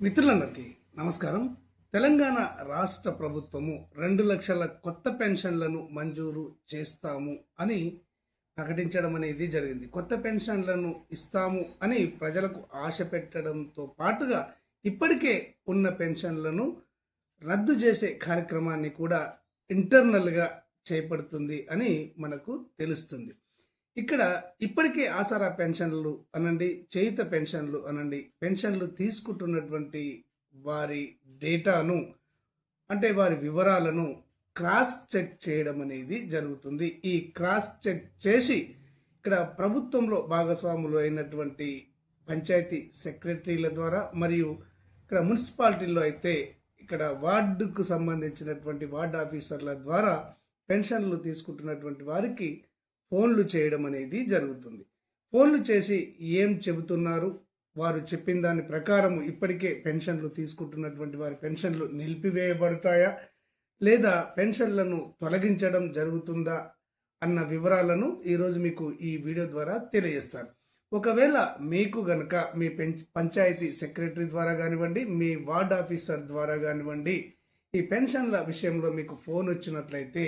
మిత్రులందరికీ నమస్కారం. తెలంగాణ రాష్ట్ర ప్రభుత్వము 2 లక్షల కొత్త పెన్షన్లను మంజూరు చేస్తాము అని ప్రకటించడం అనేది జరిగింది. కొత్త పెన్షన్లను ఇస్తాము అని ప్రజలకు ఆశ పెట్టడంతో పాటుగా ఇప్పటికే ఉన్న పెన్షన్లను రద్దు చేసే కార్యక్రమాన్ని కూడా ఇంటర్నల్గా చేపడుతుంది అని మనకు తెలుస్తుంది. ఇక్కడ ఇప్పటికే ఆసరా పెన్షన్లు అనండి, చేయుత పెన్షన్లు అనండి, పెన్షన్లు తీసుకుంటున్నటువంటి వారి డేటాను అంటే వారి వివరాలను క్రాస్ చెక్ చేయడం అనేది జరుగుతుంది. ఈ క్రాస్ చెక్ చేసి ఇక్కడ ప్రభుత్వంలో భాగస్వాములు అయినటువంటి పంచాయతీ సెక్రటరీల ద్వారా మరియు ఇక్కడ మున్సిపాలిటీల్లో అయితే ఇక్కడ వార్డుకు సంబంధించినటువంటి వార్డు ఆఫీసర్ల ద్వారా పెన్షన్లు తీసుకుంటున్నటువంటి వారికి ఫోన్లు చేయడం అనేది జరుగుతుంది. ఫోన్లు చేసి ఏం చెబుతున్నారు, వారు చెప్పిన దాని ప్రకారం ఇప్పటికే పెన్షన్లు తీసుకుంటున్నటువంటి వారి పెన్షన్లు నిలిపివేయబడతాయా లేదా పెన్షన్లను తొలగించడం జరుగుతుందా అన్న వివరాలను ఈరోజు మీకు ఈ వీడియో ద్వారా తెలియజేస్తాను. ఒకవేళ మీకు గనక మీ పంచాయతీ సెక్రటరీ ద్వారా కానివ్వండి, మీ వార్డ్ ఆఫీసర్ ద్వారా కానివ్వండి, ఈ పెన్షన్ల విషయంలో మీకు ఫోన్ వచ్చినట్లయితే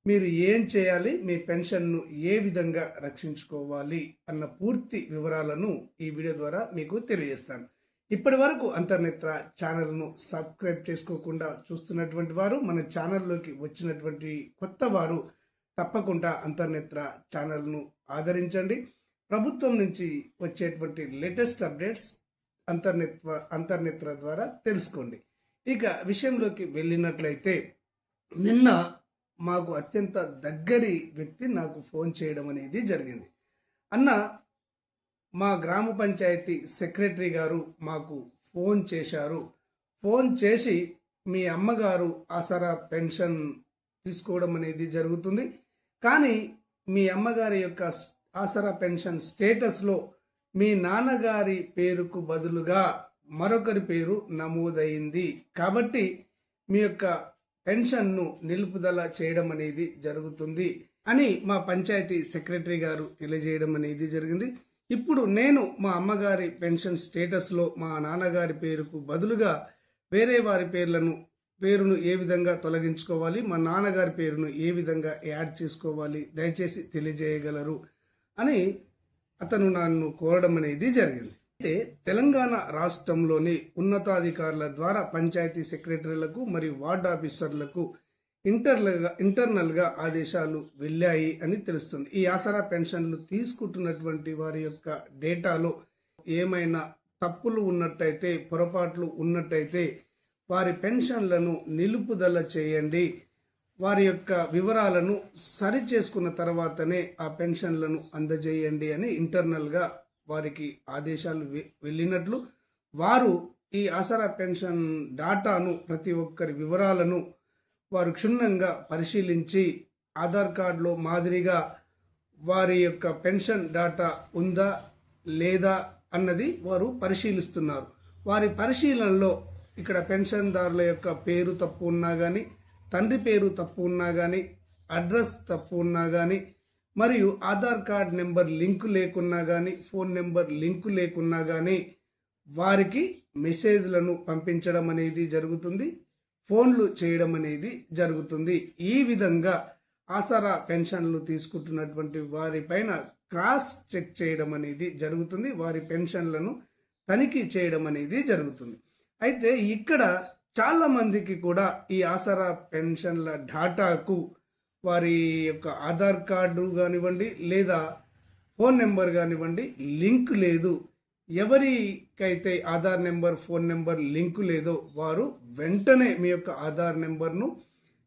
మీరు ఏం చేయాలి, మీ పెన్షన్ను ఏ విధంగా రక్షించుకోవాలి అన్న పూర్తి వివరాలను ఈ వీడియో ద్వారా మీకు తెలియజేస్తాను. ఇప్పటి వరకు అంతర్నేత్ర ఛానల్ను సబ్స్క్రైబ్ చేసుకోకుండా చూస్తున్నటువంటి వారు, మన ఛానల్లోకి వచ్చినటువంటి కొత్త వారు తప్పకుండా అంతర్నేత్ర ఛానల్ను ఆదరించండి. ప్రభుత్వం నుంచి వచ్చేటువంటి లేటెస్ట్ అప్డేట్స్ అంతర్నేత్ర ద్వారా తెలుసుకోండి. ఇక విషయంలోకి వెళ్ళినట్లయితే నిన్న మాకు అత్యంత దగ్గరి వ్యక్తి నాకు ఫోన్ చేయడం అనేది జరిగింది. అన్న, మా గ్రామ పంచాయతీ సెక్రటరీ గారు మాకు ఫోన్ చేశారు. ఫోన్ చేసి మీ అమ్మగారు ఆసరా పెన్షన్ తీసుకోవడం అనేది జరుగుతుంది, కానీ మీ అమ్మగారి యొక్క ఆసరా పెన్షన్ స్టేటస్లో మీ నాన్నగారి పేరుకు బదులుగా మరొకరి పేరు నమోదైంది, కాబట్టి మీ యొక్క పెన్షన్ను నిలుపుదల చేయడం అనేది జరుగుతుంది అని మా పంచాయతీ సెక్రటరీ గారు తెలియజేయడం అనేది జరిగింది. ఇప్పుడు నేను మా అమ్మగారి పెన్షన్ స్టేటస్లో మా నాన్నగారి పేరుకు బదులుగా వేరే వారి పేరును ఏ విధంగా తొలగించుకోవాలి, మా నాన్నగారి పేరును ఏ విధంగా యాడ్ చేసుకోవాలి, దయచేసి తెలియజేయగలరు అని అతను నన్ను కోరడం అనేది జరిగింది. అయితే తెలంగాణ రాష్ట్రంలోని ఉన్నతాధికారుల ద్వారా పంచాయతీ సెక్రటరీలకు మరియు వార్డ్ ఆఫీసర్లకు ఇంటర్నల్గా ఆదేశాలు వెళ్ళాయి అని తెలుస్తుంది. ఈ ఆసరా పెన్షన్లు తీసుకుంటున్నటువంటి వారి యొక్క డేటాలో ఏమైనా తప్పులు ఉన్నట్టయితే, పొరపాట్లు ఉన్నట్టయితే వారి పెన్షన్లను నిలుపుదల చేయండి, వారి యొక్క వివరాలను సరి చేసుకున్న తర్వాతనే ఆ పెన్షన్లను అందజేయండి అని ఇంటర్నల్గా వారికి ఆదేశాలు వెళ్ళినట్లు, వారు ఈ ఆసరా పెన్షన్ డాటాను ప్రతి ఒక్కరి వివరాలను వారు క్షుణ్ణంగా పరిశీలించి ఆధార్ కార్డులో మాదిరిగా వారి యొక్క పెన్షన్ డాటా ఉందా లేదా అన్నది వారు పరిశీలిస్తున్నారు. వారి పరిశీలనలో ఇక్కడ పెన్షన్దారుల యొక్క పేరు తప్పు ఉన్నా కానీ, తండ్రి పేరు తప్పు ఉన్నా కానీ, అడ్రస్ తప్పు ఉన్నా కానీ, మరియు ఆధార్ కార్డ్ నెంబర్ లింకు లేకున్నా కానీ, ఫోన్ నెంబర్ లింకు లేకున్నా కానీ వారికి మెసేజ్లను పంపించడం అనేది జరుగుతుంది, ఫోన్లు చేయడం అనేది జరుగుతుంది. ఈ విధంగా ఆసరా పెన్షన్లు తీసుకుంటున్నటువంటి వారిపైన క్రాస్ చెక్ చేయడం అనేది జరుగుతుంది, వారి పెన్షన్లను తనిఖీ చేయడం అనేది జరుగుతుంది. అయితే ఇక్కడ చాలా మందికి కూడా ఈ ఆసరా పెన్షన్ల డాటాకు వారి యొక్క ఆధార్ కార్డు కానివ్వండి లేదా ఫోన్ నెంబర్ కానివ్వండి లింక్ లేదు. ఎవరికైతే Aadhaar number, phone number link లేదో వారు వెంటనే మీ యొక్క ఆధార్ నెంబర్ను,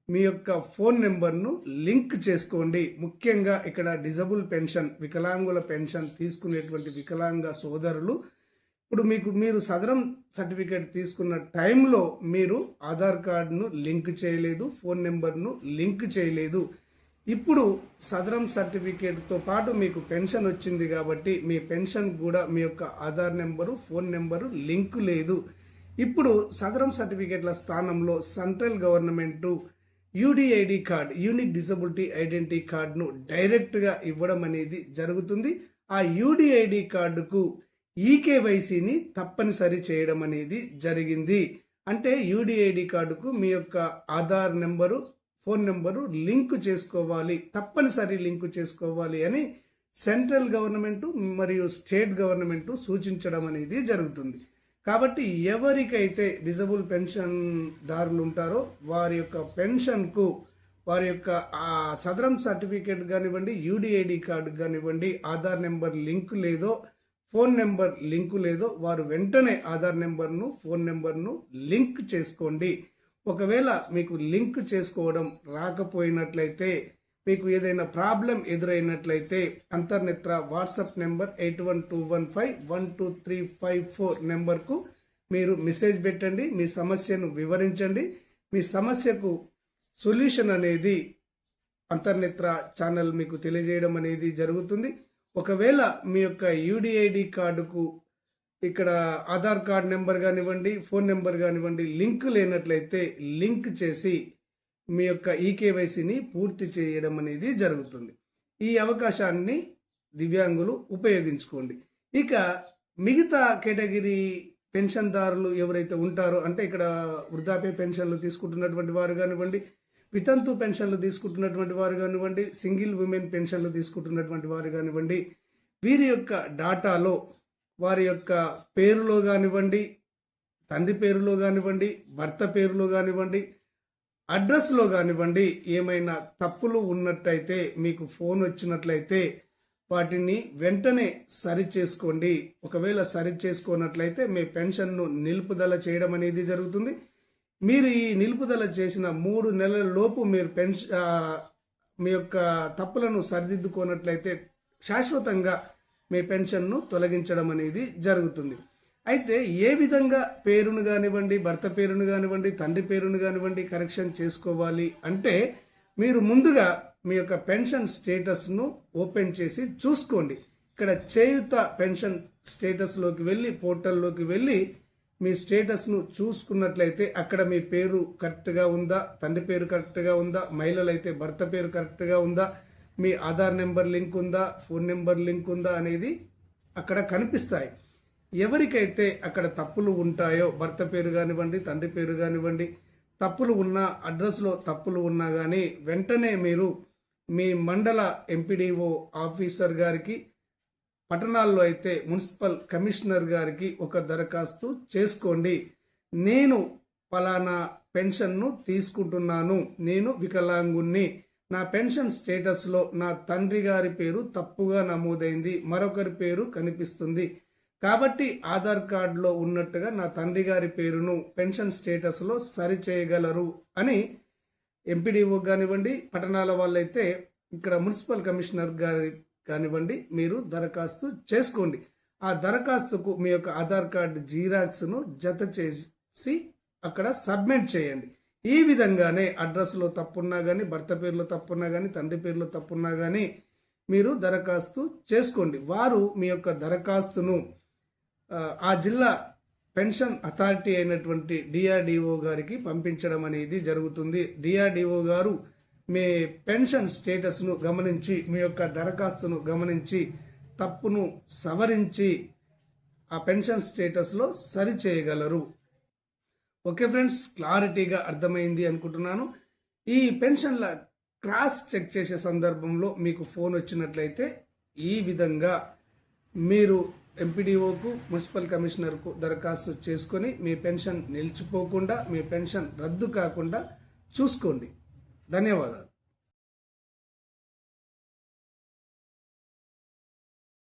మీ యొక్క ఫోన్ నెంబర్ను లింక్ చేసుకోండి. ముఖ్యంగా ఇక్కడ డిజబుల్ పెన్షన్, వికలాంగుల పెన్షన్ తీసుకునేటువంటి వికలాంగ సోదరులు ఇప్పుడు మీరు సదరం సర్టిఫికేట్ తీసుకున్న టైంలో మీరు ఆధార్ కార్డును లింక్ చేయలేదు, ఫోన్ నెంబర్ను లింక్ చేయలేదు. ఇప్పుడు సదరం సర్టిఫికేట్తో పాటు మీకు పెన్షన్ వచ్చింది కాబట్టి మీ పెన్షన్ కూడా మీ యొక్క Aadhaar number, phone number link లేదు. ఇప్పుడు సదరం సర్టిఫికేట్ల స్థానంలో central government UDID card, unique disability identity కార్డును డైరెక్ట్గా ఇవ్వడం అనేది జరుగుతుంది. ఆ యూడిఐడి కార్డుకు ఈకేవైసీని తప్పనిసరి చేయడం అనేది జరిగింది. అంటే యూడిఐడి కార్డుకు మీ యొక్క Aadhaar number, phone number link చేసుకోవాలి, తప్పనిసరి లింక్ చేసుకోవాలి అని సెంట్రల్ గవర్నమెంట్ మరియు స్టేట్ గవర్నమెంట్ సూచించడం అనేది జరుగుతుంది. కాబట్టి ఎవరికైతే డిజబుల్ పెన్షన్ దారులు ఉంటారో వారి యొక్క పెన్షన్కు వారి యొక్క సదరం సర్టిఫికేట్ కానివ్వండి, యూడిఐడి కార్డు కానివ్వండి, ఆధార్ నెంబర్ లింక్ లేదో, ఫోన్ నెంబర్ లింక్ లేదో వారు వెంటనే ఆధార్ నెంబర్ను, ఫోన్ నెంబర్ను లింక్ చేసుకోండి. ఒకవేళ మీకు లింక్ చేసుకోవడం రాకపోయినట్లయితే, మీకు ఏదైనా ప్రాబ్లం ఎదురైనట్లయితే అంతర్నేత్ర వాట్సాప్ నెంబర్ 8121512354 నెంబర్కు మీరు మెసేజ్ పెట్టండి, మీ సమస్యను వివరించండి. మీ సమస్యకు సొల్యూషన్ అనేది అంతర్నేత్ర ఛానల్ మీకు తెలియజేయడం అనేది జరుగుతుంది. ఒకవేళ మీ యొక్క యూడిఐడి కార్డుకు ఇక్కడ ఆధార్ కార్డ్ నెంబర్ కానివ్వండి, ఫోన్ నెంబర్ కానివ్వండి లింక్ లేనట్లయితే లింక్ చేసి మీ యొక్క ఈకేవైసీని పూర్తి చేయడం అనేది జరుగుతుంది. ఈ అవకాశాన్ని దివ్యాంగులు ఉపయోగించుకోండి. ఇక మిగతా కేటగిరీ పెన్షన్దారులు ఎవరైతే ఉంటారో, అంటే ఇక్కడ వృద్ధాప్య పెన్షన్లు తీసుకుంటున్నటువంటి వారు కానివ్వండి, వితంతు పెన్షన్లు తీసుకుంటున్నటువంటి వారు కానివ్వండి, సింగిల్ ఉమెన్ పెన్షన్లు తీసుకుంటున్నటువంటి వారు కానివ్వండి, వీరి యొక్క డాటాలో వారి యొక్క పేరులో కానివ్వండి, తండ్రి పేరులో కానివ్వండి, భర్త పేరులో కానివ్వండి, అడ్రస్లో కానివ్వండి ఏమైనా తప్పులు ఉన్నట్టయితే మీకు ఫోన్ వచ్చినట్లయితే వాటిని వెంటనే సరి చేసుకోండి. ఒకవేళ సరి చేసుకోనట్లయితే మీ పెన్షన్ను నిలుపుదల చేయడం అనేది జరుగుతుంది. మీరు ఈ నిలుపుదల చేసిన 3 నెలల లోపు మీరు మీ యొక్క తప్పులను సరిదిద్దుకోనట్లయితే శాశ్వతంగా మీ పెన్షన్ను తొలగించడం అనేది జరుగుతుంది. అయితే ఏ విధంగా పేరును కానివ్వండి, భర్త పేరును కానివ్వండి, తండ్రి పేరును కానివ్వండి కరెక్షన్ చేసుకోవాలి అంటే మీరు ముందుగా మీ యొక్క పెన్షన్ స్టేటస్ను ఓపెన్ చేసి చూసుకోండి. ఇక్కడ చేయుత పెన్షన్ స్టేటస్లోకి వెళ్ళి పోర్టల్లోకి వెళ్ళి మీ స్టేటస్ను చూసుకున్నట్లయితే అక్కడ మీ పేరు కరెక్ట్గా ఉందా, తండ్రి పేరు కరెక్ట్గా ఉందా, మహిళలైతే భర్త పేరు కరెక్ట్గా ఉందా, మీ ఆధార్ నెంబర్ లింక్ ఉందా, ఫోన్ నెంబర్ లింక్ ఉందా అనేది అక్కడ కనిపిస్తాయి. ఎవరికైతే అక్కడ తప్పులు ఉంటాయో, భర్త పేరు కానివ్వండి, తండ్రి పేరు కానివ్వండి, తప్పులు ఉన్నా, అడ్రస్లో తప్పులు ఉన్నా కానీ వెంటనే మీరు మీ మండల ఎంపీడీఓ ఆఫీసర్ గారికి, పట్టణాల్లో అయితే మున్సిపల్ కమిషనర్ గారికి ఒక దరఖాస్తు చేసుకోండి. నేను ఫలానా పెన్షన్ను తీసుకుంటున్నాను, నేను వికలాంగుణ్ణి, నా పెన్షన్ స్టేటస్లో నా తండ్రి గారి పేరు తప్పుగా నమోదైంది, మరొకరి పేరు కనిపిస్తుంది, కాబట్టి ఆధార్ కార్డులో ఉన్నట్టుగా నా తండ్రి గారి పేరును పెన్షన్ స్టేటస్లో సరి చేయగలరు అని ఎంపీడీఓ కానివ్వండి, పట్టణాల వాళ్ళైతే ఇక్కడ మున్సిపల్ కమిషనర్ గారి కానివ్వండి మీరు దరఖాస్తు చేసుకోండి. ఆ దరఖాస్తుకు మీ యొక్క ఆధార్ కార్డు జిరాక్స్ను జత చేసి అక్కడ సబ్మిట్ చేయండి. ఈ విధంగానే అడ్రస్లో తప్పున్నా కానీ, భర్త పేరులో తప్పున్నా కానీ, తండ్రి పేరులో తప్పున్నా కానీ మీరు దరఖాస్తు చేసుకోండి. వారు మీ యొక్క దరఖాస్తును ఆ జిల్లా పెన్షన్ అథారిటీ అయినటువంటి డిఆర్డిఓ గారికి పంపించడం అనేది జరుగుతుంది. డిఆర్డిఓ గారు మీ పెన్షన్ స్టేటస్ను గమనించి, మీ యొక్క దరఖాస్తును గమనించి తప్పును సవరించి ఆ పెన్షన్ స్టేటస్లో సరి చేయగలరు. ఓకే ఫ్రెండ్స్, క్లారిటీగా అర్థమైంది అనుకుంటున్నాను. ఈ పెన్షన్ల క్రాస్ చెక్ చేసే సందర్భంలో మీకు ఫోన్ వచ్చినట్లయితే ఈ విధంగా మీరు ఎంపీడీఓకు, మున్సిపల్ కమిషనర్కు దరఖాస్తు చేసుకొని మీ పెన్షన్ నిలిచిపోకుండా, మీ పెన్షన్ రద్దు కాకుండా చూసుకోండి. ధన్యవాదాలు.